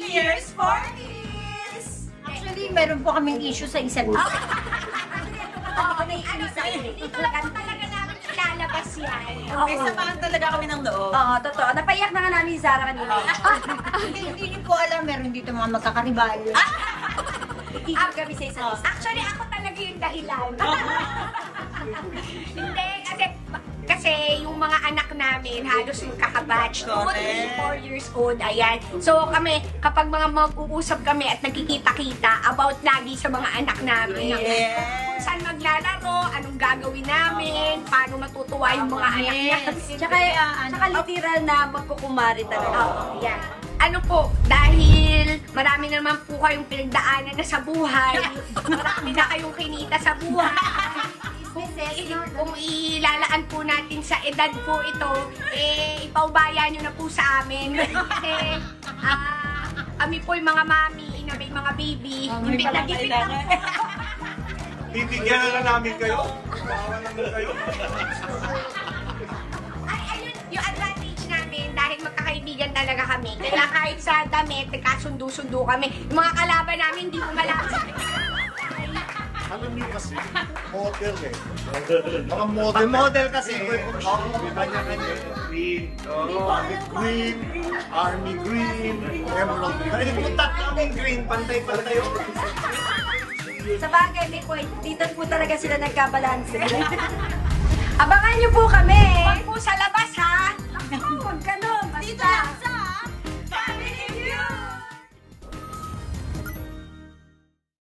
Cheers for this! Actually, meron po kaming issue sa isa't isa. Oo, dito lang po talaga namin ilalabas yan. May samahan talaga kami ng loob. Oo, totoo. Napaiyak na nga namin si Zara kanina. Hindi niyo po alam, meron dito mga magkakaribal. Iikot kami sa isa't isa. Actually, ako talaga yung dahilan. Hindi, kasi yung mga anak namin, halos yung kakabatch, 2, 3, 4 years old, ayan. So kami, kapag mga mag-uusap kami at nagkikita-kita about lagi sa mga anak namin. Kung saan maglalaro, anong gagawin namin, paano matutuwa yung mga anak namin. Tsaka literal na magkukumari talaga. Oo, yan. Ano po, dahil marami naman po kayong pinagdaanan na sa buhay, marami na kayong kinita sa buhay, kung ilalaan po natin sa edad po ito, ipaubaya nyo na po sa amin. Kasi kami po yung mga mami na may mga baby, hindi na gipit lang po. Bibigyan na lang namin kayo. Bawa naman kayo. Ayun, yung advantage namin dahil magkakaibigan talaga kami. Kaya kahit sa damit, nagkasundo-sundo kami. Yung mga kalaban namin, hindi mo malaman. Alam niyo kasi, model eh. Mga model. Model kasi. Kanya-kanya. Green. Green. Army green. Emerald green. Putak namin green. Pantay-pantay. Sa bagay, may point. Dito po talaga sila nagkabalanse. Abangan niyo po kami! Huwag po sa labas, ha? Huwag ka na.